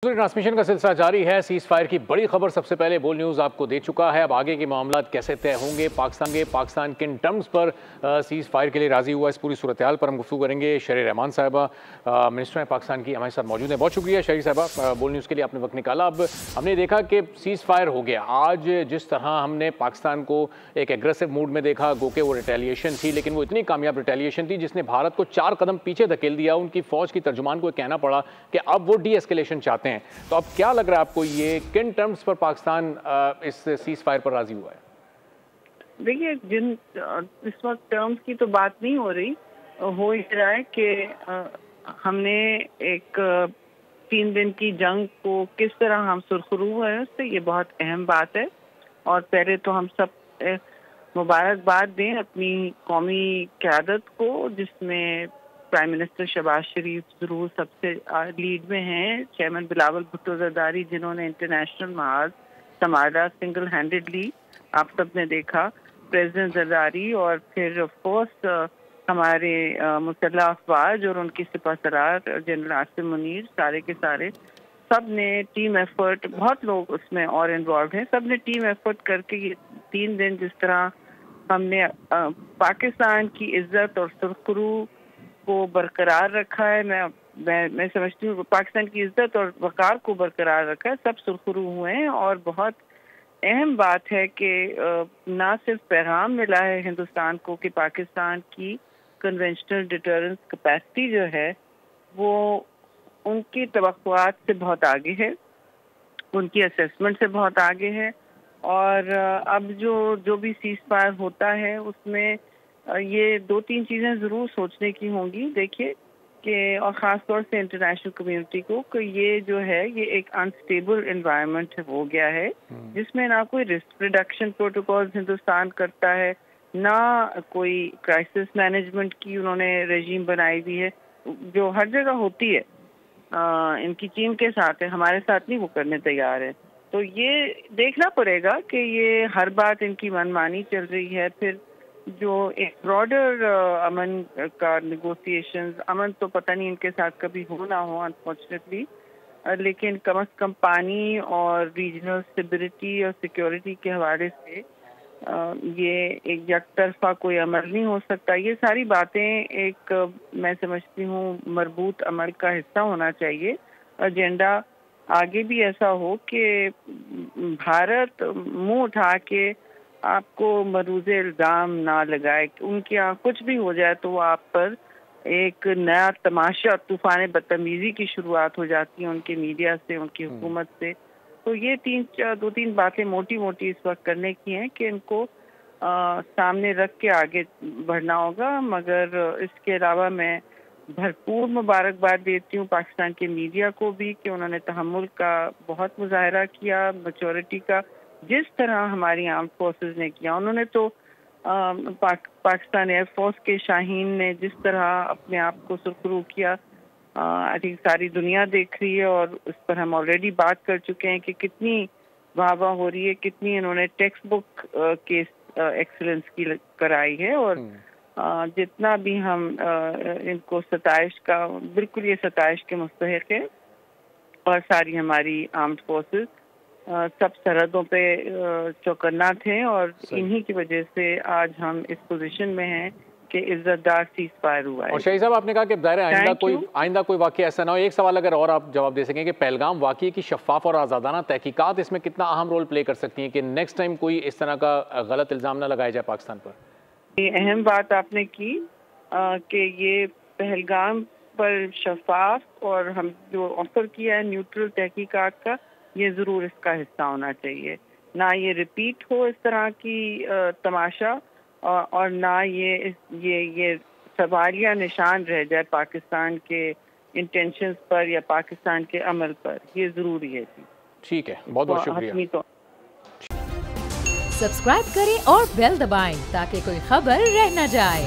Transmission का सिलसिला जारी है। सीज फायर की बड़ी खबर सबसे पहले बोल न्यूज़ आपको दे चुका है। अब आगे के मामलात कैसे तय होंगे, पाकिस्तान किन टर्म्स पर सीज फायर के लिए राजी हुआ, इस पूरी सूरत हाल पर हम गुफ्तगू करेंगे। शहरी रहमान साहिबा मिनिस्टर हैं पाकिस्तान की, हमारे साथ मौजूद हैं। बहुत शुक्रिया शहरी साहिबा, बोल न्यूज़ के लिए आपने वक्त निकाला। अब हमने देखा कि सीज फायर हो गया। आज जिस तरह हमने पाकिस्तान को एक एग्रेसिव मूड में देखा, गो के वो रिटेलिएशन थी, लेकिन वो इतनी कामयाब रिटेलिएशन थी जिसने भारत को 4 कदम पीछे धकेल दिया। उनकी फौज की तर्जुमान को कहना पड़ा कि अब वो डी एस्केलेशन चाहते हैं। तो अब क्या लग रहा है आपको, ये किन टर्म्स पर पाकिस्तान इस सीज फायर पर राजी हुआ है? देखिए, इस वक्त टर्म्स की तो बात नहीं हो रही, हो ही रहा है कि हमने एक 3 दिन की जंग को किस तरह हम सुरखरू हुए उससे, ये बहुत अहम बात है। और पहले तो हम सब मुबारकबाद दें अपनी कौमी क़यादत को, जिसमें प्राइम मिनिस्टर शहबाज शरीफ ज़रूर सबसे लीड में हैं, चेयरमैन बिलावल भुट्टो ज़रदारी जिन्होंने इंटरनेशनल महाज संभाला सिंगल हैंडेडली, आप सब ने देखा, प्रेसिडेंट ज़रदारी, और फिर ऑफ कोर्स हमारे मुसल्लह अफवाज और उनकी सिपहसलार जनरल आसिम मुनीर, सारे के सारे सब ने टीम एफर्ट, बहुत लोग उसमें और इन्वॉल्व हैं, सब ने टीम एफर्ट करके ये 3 दिन जिस तरह हमने पाकिस्तान की इज्जत और सुरखरू को बरकरार रखा है, मैं समझती हूँ पाकिस्तान की इज्जत और वक़ार को बरकरार रखा है, सब सुरखरू हुए हैं। और बहुत अहम बात है कि ना सिर्फ पैगाम मिला है हिंदुस्तान को कि पाकिस्तान की कन्वेंशनल डिटरेंस कैपेसिटी जो है वो उनकी तवक्कुआत से बहुत आगे है, उनकी असेसमेंट से बहुत आगे है। और अब जो भी सीज फायर होता है उसमें ये 2-3 चीज़ें ज़रूर सोचने की होंगी। देखिए कि और ख़ास तौर से इंटरनेशनल कम्युनिटी को कि ये जो है ये एक अनस्टेबल एनवायरनमेंट हो गया है, जिसमें ना कोई रिस्क रिडक्शन प्रोटोकॉल्स हिंदुस्तान करता है, ना कोई क्राइसिस मैनेजमेंट की उन्होंने रेजीम बनाई हुई है जो हर जगह होती है। इनकी चीन के साथ है, हमारे साथ नहीं वो करने तैयार है। तो ये देखना पड़ेगा कि ये हर बात इनकी मनमानी चल रही है। फिर जो एक ब्रॉडर अमन का नेगोशिएशंस, अमन तो पता नहीं इनके साथ कभी हो ना हो अनफॉर्चुनेटली, लेकिन कम से कम पानी और रीजनल स्टेबिलिटी और सिक्योरिटी के हवाले से ये एक यकतरफा कोई अमल नहीं हो सकता। ये सारी बातें एक मैं समझती हूँ मरबूत अमल का हिस्सा होना चाहिए। एजेंडा आगे भी ऐसा हो कि भारत मुंह उठा के आपको मरूज़े इल्ज़ाम ना लगाए, उनके यहाँ कुछ भी हो जाए तो वो आप पर एक नया तमाशा, तूफ़ान बदतमीज़ी की शुरुआत हो जाती है उनके मीडिया से, उनकी हुकूमत से। तो ये 2-3 बातें मोटी मोटी इस वक्त करने की हैं कि इनको सामने रख के आगे बढ़ना होगा। मगर इसके अलावा मैं भरपूर मुबारकबाद देती हूँ पाकिस्तान के मीडिया को भी कि उन्होंने तहम्मुल का बहुत मुजाहरा किया, मैच्योरिटी का, जिस तरह हमारी आर्म्ड फोर्सेस ने किया। उन्होंने तो पाकिस्तान एयर फोर्स के शाहीन ने जिस तरह अपने आप को सुरखरू किया, आई थिंक सारी दुनिया देख रही है, और उस पर हम ऑलरेडी बात कर चुके हैं कि कितनी वाह हो रही है, कितनी इन्होंने टेक्स्ट बुक के एक्सीलेंस की कराई है। और जितना भी हम इनको सताइश का, बिल्कुल ये सताइश के मुस्तहिक है। और सारी हमारी आर्म्ड फोर्सेस सब सरहदों पे चौकन्ना थे, और इन्हीं की वजह से आज हम इस पोजीशन में हैं कि इज्जतदार सीज फायर हुआ है। और शहीद साहब, आपने कहा कि आइंदा कोई वाक़या ऐसा ना हो। एक सवाल अगर और आप जवाब दे सकें कि पहलगाम वाक़ये की शफाफ और आज़ादाना तहकीकात इसमें कितना अहम रोल प्ले कर सकती हैं कि नेक्स्ट टाइम कोई इस तरह का गलत इल्ज़ाम ना लगाया जाए पाकिस्तान पर? ये अहम बात आपने की कि ये पहलगाम पर शफाफ और हम जो ऑफर किया है न्यूट्रल तहकीकात का, ये ज़रूर इसका हिस्सा होना चाहिए। ना ये रिपीट हो इस तरह की तमाशा, और ना ये सवालिया निशान रह जाए पाकिस्तान के इंटेंशंस पर या पाकिस्तान के अमल पर। ये ज़रूरी है जी। ठीक है, बहुत बहुत शुक्रिया। सब्सक्राइब करें और बेल दबाएं ताकि कोई खबर रह न जाए।